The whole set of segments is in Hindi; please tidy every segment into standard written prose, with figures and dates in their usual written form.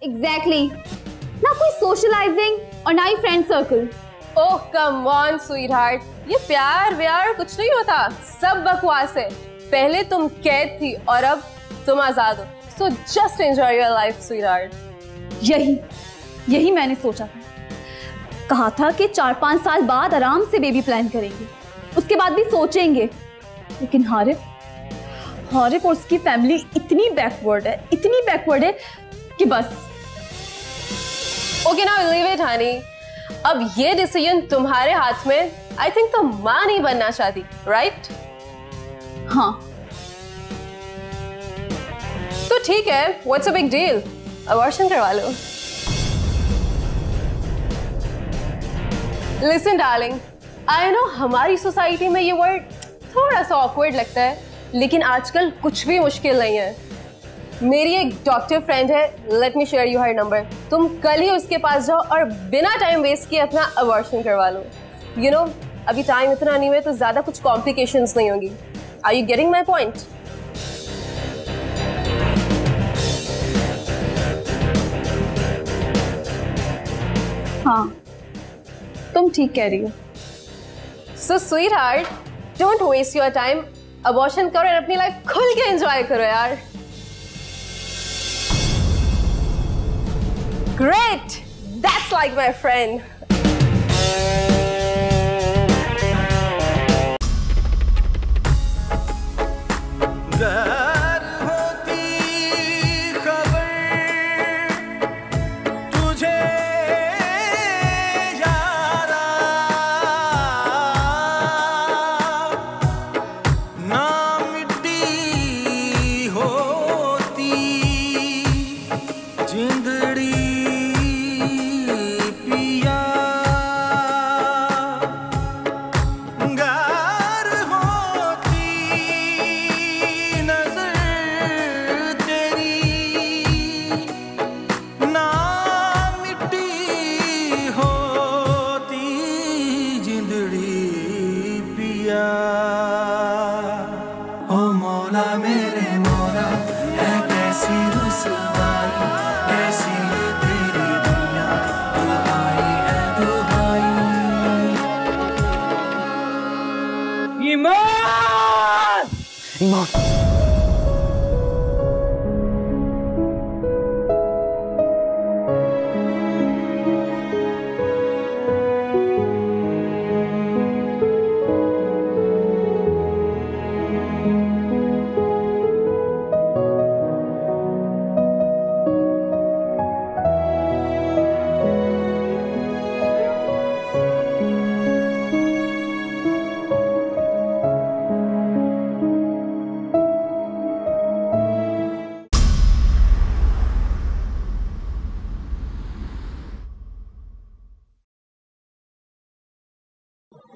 एग्जैक्टली ना कोई सोशलाइजिंग और ना ही friend circle. Oh come on sweetheart, ये प्यार व्यार कुछ नहीं होता, सब बकवास है। पहले तुम कैद थी और अब तुम आजाद हो, so just enjoy your life sweetheart. यही मैंने सोचा था, कहा था कि 4-5 साल बाद आराम से बेबी प्लान करेंगे, उसके बाद भी सोचेंगे। लेकिन हारिफ और उसकी फैमिली इतनी बैकवर्ड है कि बस। Okay now leave it Honey, अब ये डिसीजन तुम्हारे हाथ में। आई थिंक तुम मां नहीं बनना चाहती, राइट? हाँ। तो ठीक है, what's a big deal, abortion करवा लो। लिसन डार्लिंग, आई नो हमारी सोसाइटी में ये वर्ड थोड़ा सा ऑकवर्ड लगता है, लेकिन आजकल कुछ भी मुश्किल नहीं है। मेरी एक डॉक्टर फ्रेंड है, let me share you her number. तुम कल ही उसके पास जाओ और बिना टाइम वेस्ट किए अपना अबॉर्शन करवा लो। यू नो अभी टाइम इतना नहीं है तो ज्यादा कुछ कॉम्प्लिकेशंस नहीं होंगी। Are you getting my point? हाँ, तुम ठीक कह रही हो। So sweetheart, don't waste your time, abortion करो और अपनी लाइफ खुल के एंजॉय करो यार। Great! That's like my friend.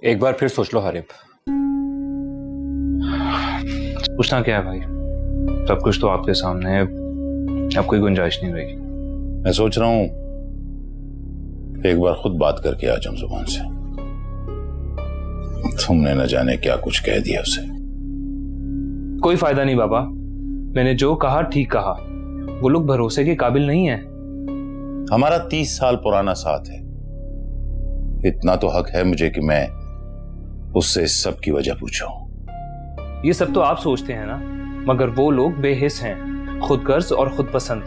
एक बार फिर सोच लो हारिफ। पूछना क्या है भाई, सब कुछ तो आपके सामने है, अब कोई गुंजाइश नहीं रही। मैं सोच रहा हूं एक बार खुद बात करके आ जाऊं जुबान से। तुमने न जाने क्या कुछ कह दिया उसे। कोई फायदा नहीं बाबा, मैंने जो कहा ठीक कहा, वो लोग भरोसे के काबिल नहीं है। हमारा 30 साल पुराना साथ है, इतना तो हक है मुझे कि मैं उससे इस सब की वजह पूछूं। ये सब तो आप सोचते हैं ना, मगर वो लोग बेहिस हैं, खुदगर्ज और खुद पसंद।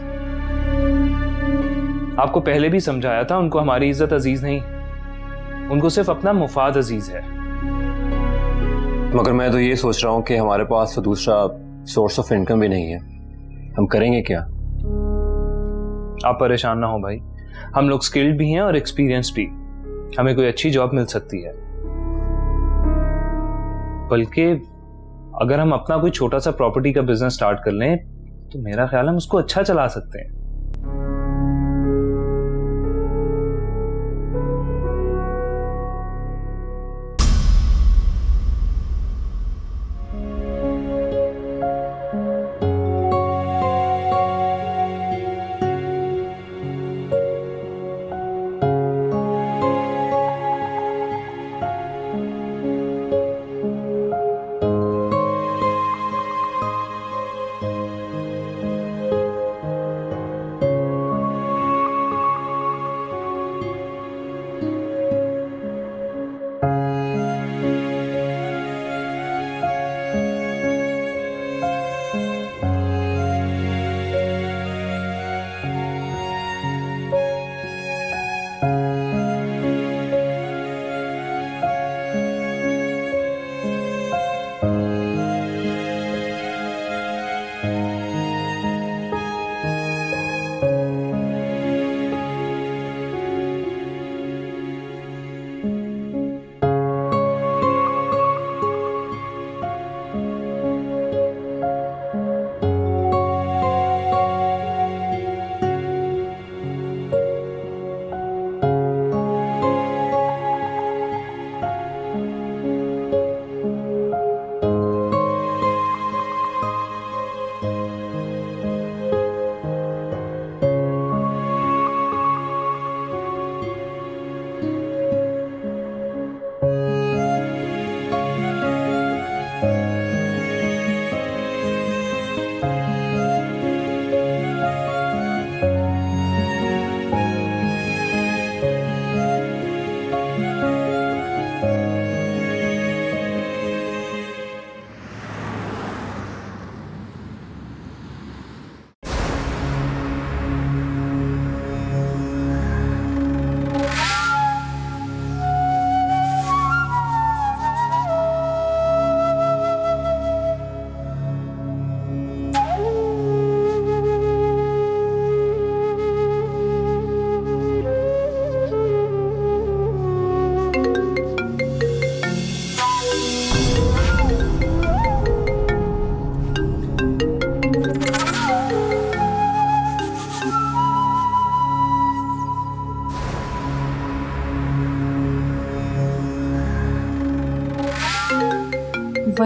आपको पहले भी समझाया था, उनको हमारी इज्जत अजीज नहीं, उनको सिर्फ अपना मुफाद अजीज है। मगर मैं तो ये सोच रहा हूं कि हमारे पास तो दूसरा सोर्स ऑफ इनकम भी नहीं है, हम करेंगे क्या? आप परेशान ना हो भाई, हम लोग स्किल्ड भी हैं और एक्सपीरियंस भी, हमें कोई अच्छी जॉब मिल सकती है। बल्कि अगर हम अपना कोई छोटा सा प्रॉपर्टी का बिजनेस स्टार्ट कर लें तो मेरा ख्याल है हम उसको अच्छा चला सकते हैं।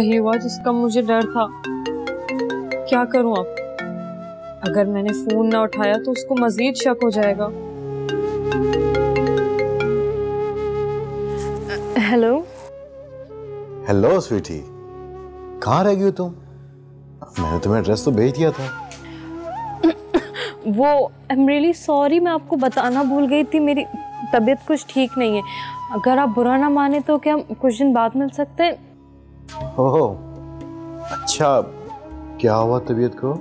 वही हुआ जिसका मुझे डर था। क्या करूं अब? अगर मैंने फोन ना उठाया तो उसको मजीद शक हो जाएगा। हेलो हेलो स्वीटी, कहाँ रह गई हो तुम? मैंने तुम्हें एड्रेस तो भेज दिया था। वो आई एम रियली सॉरी, मैं आपको बताना भूल गई थी, मेरी तबीयत कुछ ठीक नहीं है। अगर आप बुरा ना माने तो क्या कुछ दिन बाद मिल सकते हैं? ओह अच्छा, क्या हुआ तबीयत को?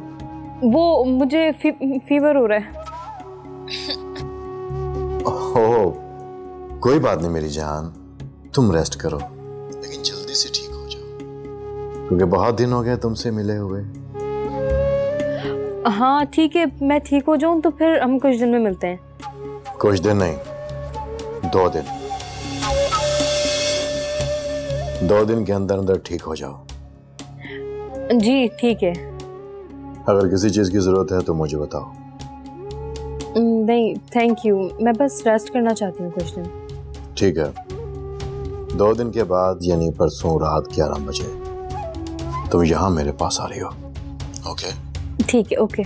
वो मुझे फीवर हो रहा है। ओह कोई बात नहीं मेरी जान, तुम रेस्ट करो, लेकिन जल्दी से ठीक हो जाओ, क्योंकि बहुत दिन हो गए तुमसे मिले हुए। हाँ ठीक है, मैं ठीक हो जाऊं तो फिर हम कुछ दिन में मिलते हैं। कुछ दिन नहीं, 2 दिन। 2 दिन के अंदर अंदर ठीक हो जाओ। जी ठीक है। अगर किसी चीज की जरूरत है तो मुझे बताओ। नहीं थैंक यू, मैं बस रेस्ट करना चाहती हूँ कुछ दिन। ठीक है, 2 दिन के बाद यानी परसों रात 11 बजे तुम यहाँ मेरे पास आ रही हो। ओके ठीक है, ओके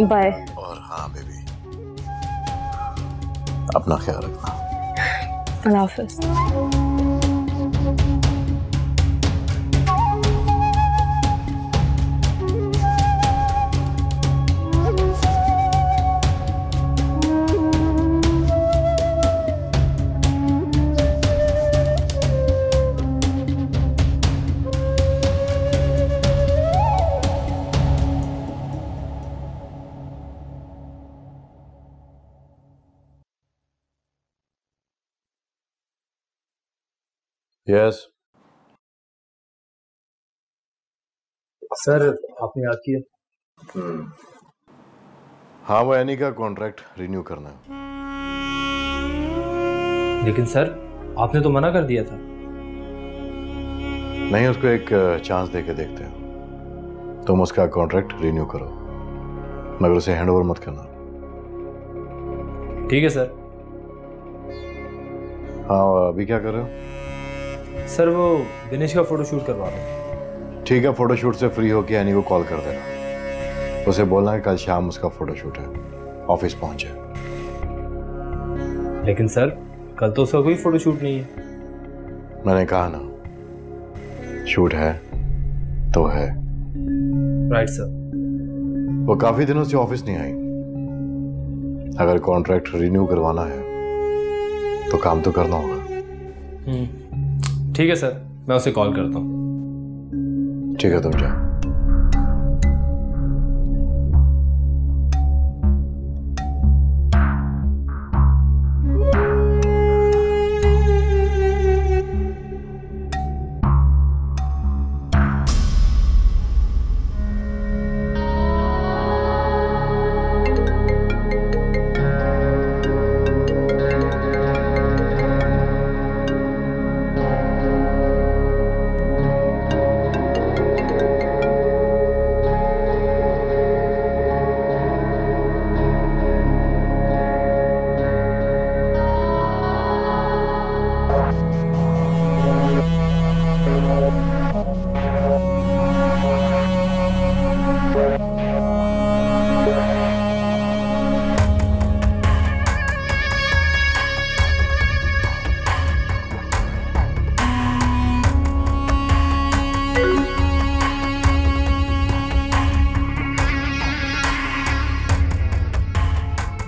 बाय। और हाँ बेबी, अपना ख्याल रखना। अल्लाह हाफिज़। यस सर आपने याद किया? हाँ, वो एनी का कॉन्ट्रैक्ट रिन्यू करना है। लेकिन सर आपने तो मना कर दिया था। नहीं, उसको एक चांस देके देखते हैं। तुम उसका कॉन्ट्रैक्ट रिन्यू करो, मगर उसे हैंडओवर मत करना। ठीक है सर। हाँ, अभी क्या कर रहे हो? सर वो दिनेश का फोटोशूट करवा रहा हूँ। ठीक है, फोटोशूट से फ्री होके एनी को कॉल कर देना, उसे बोलना है कल शाम उसका फोटोशूट है, ऑफिस पहुंचे। लेकिन सर कल तो उसका कोई फोटोशूट नहीं है। मैंने कहा ना, शूट है तो है। Right sir. वो काफी दिनों से ऑफिस नहीं आई। अगर कॉन्ट्रैक्ट रिन्यू करवाना है तो काम तो करना होगा। ठीक है सर, मैं उसे कॉल करता हूँ। ठीक है, तुम जाओ।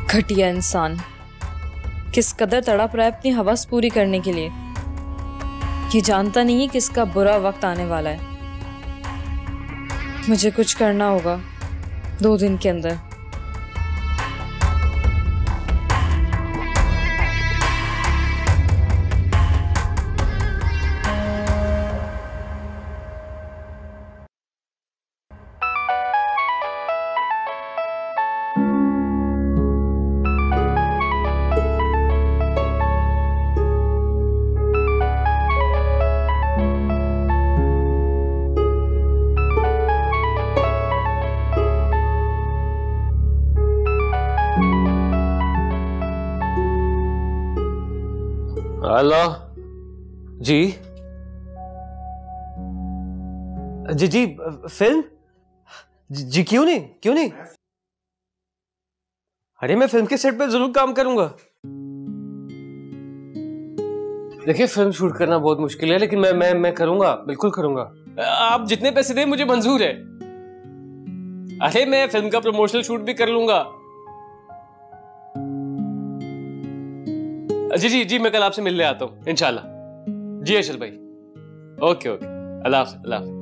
घटिया इंसान, किस कदर तड़प रहा है अपनी हवस पूरी करने के लिए। ये जानता नहीं है कि इसका बुरा वक्त आने वाला है। मुझे कुछ करना होगा 2 दिन के अंदर। हेलो जी। जी फिल्म जी क्यों नहीं। अरे मैं फिल्म के सेट पे जरूर काम करूंगा। देखिए फिल्म शूट करना बहुत मुश्किल है, लेकिन मैं करूंगा, बिल्कुल करूंगा। आप जितने पैसे दें मुझे मंजूर है। अरे मैं फिल्म का प्रमोशनल शूट भी कर लूंगा। जी मैं कल आपसे मिलने आता हूँ इंशाल्लाह। जी अर्शद भाई, ओके अल्लाह हाफ़िज़।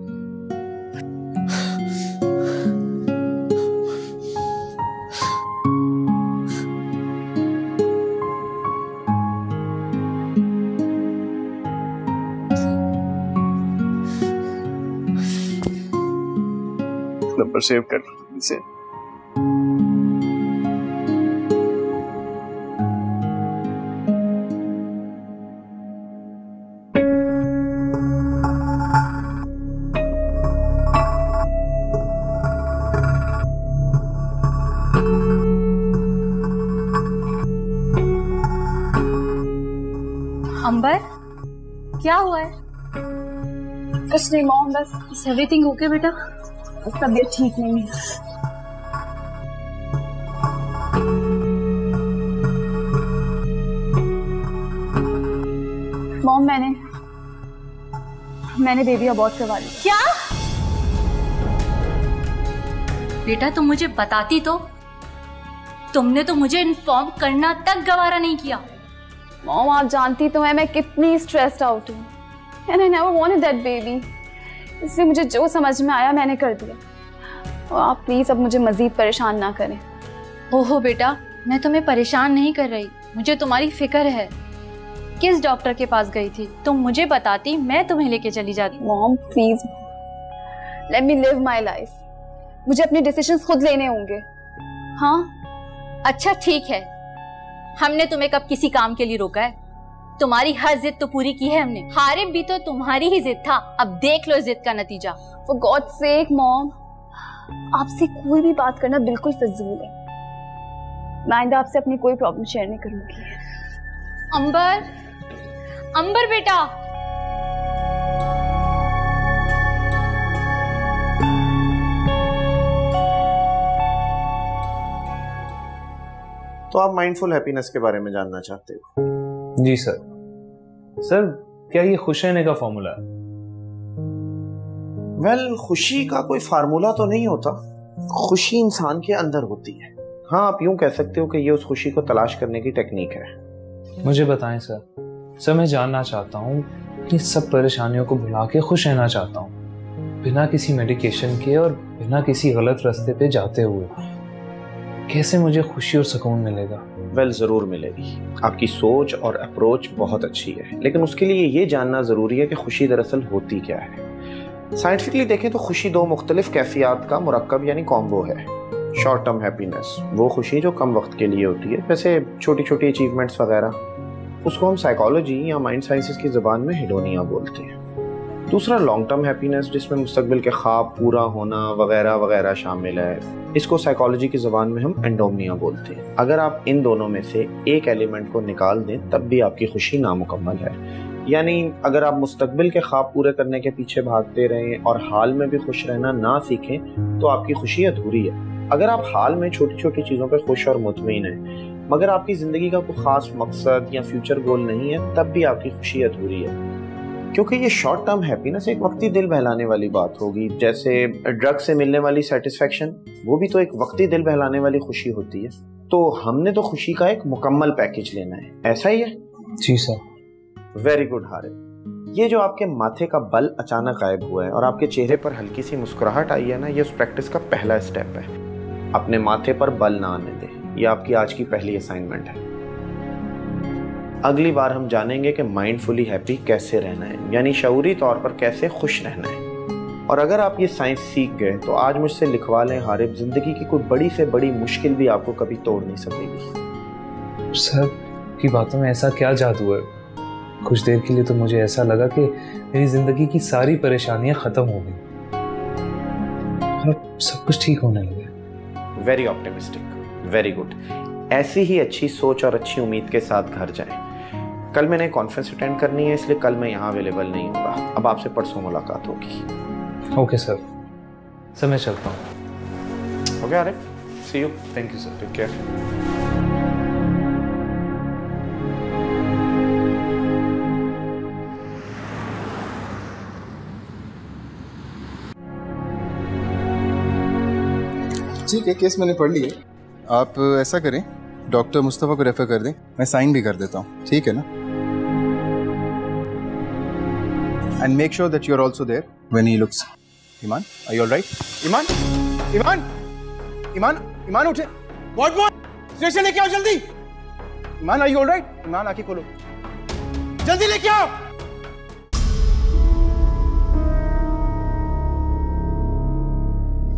नंबर सेव कर इसे। अंबर, क्या हुआ है? कुछ नहीं मॉम, बस एवरीथिंग ओके बेटा? तबीयत ठीक नहीं है। मॉम मैंने बेबी अबॉर्ट करवा ली। क्या? बेटा तुम मुझे बताती तो। तुमने तो मुझे इन्फॉर्म करना तक गवारा नहीं किया। मॉम आप जानती तो है मैं कितनी स्ट्रेस्ड आउट हूँ, and I never wanted that baby. इसलिए मुझे जो समझ में आया मैंने कर दिया, और आप प्लीज अब मुझे मजीद परेशान ना करें। ओहो बेटा, मैं तुम्हें परेशान नहीं कर रही, मुझे तुम्हारी फिक्र है। किस डॉक्टर के पास गई थी? तुम मुझे बताती, मैं तुम्हें लेके चली जाती। Mom please let me live my life. मुझे अपने डिसीजंस खुद लेने होंगे। हाँ अच्छा ठीक है, हमने तुम्हें कब किसी काम के लिए रोका है? तुम्हारी हर जिद तो पूरी की है हमने। हारिब भी तो तुम्हारी ही जिद था, अब देख लो जिद का नतीजा। फॉर गॉड सेक मॉम, आपसे कोई भी बात करना बिल्कुल फिजूल है। मैं आइंदा आपसे अपनी कोई प्रॉब्लम शेयर नहीं करूंगी। अंबर बेटा, तो आप माइंडफुल हैप्पीनेस के बारे में जानना चाहते हो? जी सर, क्या ये खुश रहने का फॉर्मूला है? वेल, खुशी का कोई फार्मूला तो नहीं होता, खुशी इंसान के अंदर होती है। हाँ, आप यूं कह सकते हो कि ये उस खुशी को तलाश करने की टेक्निक है। मुझे बताएं सर, मैं जानना चाहता हूँ, अपनी सब परेशानियों को भुला के खुश रहना चाहता हूँ, बिना किसी मेडिकेशन के और बिना किसी गलत रास्ते पे जाते हुए। कैसे मुझे खुशी और सुकून मिलेगा? वेल, जरूर मिलेगी। आपकी सोच और अप्रोच बहुत अच्छी है, लेकिन उसके लिए ये जानना जरूरी है कि खुशी दरअसल होती क्या है। साइंटिफिकली देखें तो खुशी दो मुख्तलिफ कैफियत का मुरक्कब यानी कॉम्बो है। शॉर्ट टर्म हैप्पीनेस, वो खुशी जो कम वक्त के लिए होती है, जैसे छोटी छोटी अचीवमेंट्स वगैरह, उसको हम साइकोलॉजी या माइंड साइंसेस की ज़बान में हेडोनिया बोलते हैं। दूसरा लॉन्ग टर्म हैप्पीनेस, जिसमें मुस्तकबिल के ख्वाब पूरा होना वगैरह वगैरह शामिल है, इसको साइकोलॉजी की ज़बान में हम एंडोमिया बोलते हैं। अगर आप इन दोनों में से एक एलिमेंट को निकाल दें तब भी आपकी खुशी नामुकम्मल है। यानी अगर आप मुस्तकबिल के ख्वाब पूरे करने के पीछे भागते रहें और हाल में भी खुश रहना ना सीखें तो आपकी खुशी अधूरी है। अगर आप हाल में छोटी छोटी चीज़ों पर खुश और मुतमईन हैं, मगर आपकी ज़िंदगी का कोई ख़ास मकसद या फ्यूचर गोल नहीं है, तब भी आपकी खुशी अधूरी है। क्योंकि ये शॉर्ट टर्म हैप्पीनेस एक वक्ती दिल बहलाने वाली बात होगी। जैसे ड्रग से मिलने वाली सेटिस्फेक्शन, वो भी तो एक वक्ती दिल बहलाने वाली खुशी होती है। तो हमने तो खुशी का एक मुकम्मल पैकेज लेना है, ऐसा ही है? जी सर। Very good Harib. ये जो आपके माथे का बल अचानक गायब हुआ है और आपके चेहरे पर हल्की सी मुस्कुराहट आई है ना, ये उस प्रैक्टिस का पहला स्टेप है। अपने माथे पर बल ना आने दें, ये आपकी आज की पहली असाइनमेंट है। अगली बार हम जानेंगे कि माइंडफुली हैप्पी कैसे रहना है, यानी शऊरी तौर पर कैसे खुश रहना है। और अगर आप ये साइंस सीख गए तो आज मुझसे लिखवा लें हारिब, जिंदगी की कोई बड़ी से बड़ी मुश्किल भी आपको कभी तोड़ नहीं सकेगी। सर की बातों में ऐसा क्या जादू है? कुछ देर के लिए तो मुझे ऐसा लगा कि मेरी जिंदगी की सारी परेशानियां खत्म हो गई और सब कुछ ठीक होने लगे। Very optimistic, very good. ऐसी ही अच्छी सोच और अच्छी उम्मीद के साथ घर जाएं। कल मैंने कॉन्फ्रेंस अटेंड करनी है, इसलिए कल मैं यहाँ अवेलेबल नहीं होगा। अब आपसे परसों मुलाकात होगी। ओके सर मैं चलता हूँ। Okay Arif, see you. Thank you sir. Take care. ठीक है, केस मैंने पढ़ ली है। आप ऐसा करें, डॉक्टर मुस्तफ़ा को रेफर कर दें, मैं साइन भी कर देता हूँ, ठीक है ना? And make sure that you are also there when he looks. Iman, are you alright? Iman, Iman, Iman, Iman उठे। व्हाट? स्टेशन लेके आओ जल्दी। Iman, are you alright? Iman, आंखें खोलो, जल्दी लेके आओ।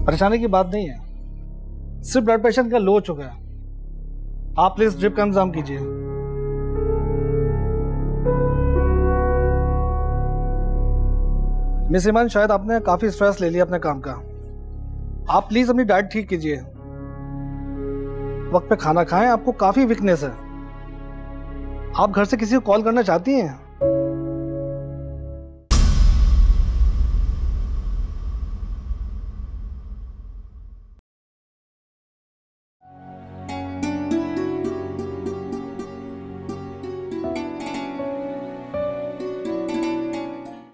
परेशानी की बात नहीं है, सिर्फ ब्लड प्रेशर का लो हो चुका है। आप प्लीज ड्रिप का इंतजाम कीजिए। मिस ईमान, शायद आपने काफी स्ट्रेस ले लिया अपने काम का। आप प्लीज अपनी डाइट ठीक कीजिए, वक्त पे खाना खाएं। आपको काफी वीकनेस है। आप घर से किसी को कॉल करना चाहती हैं?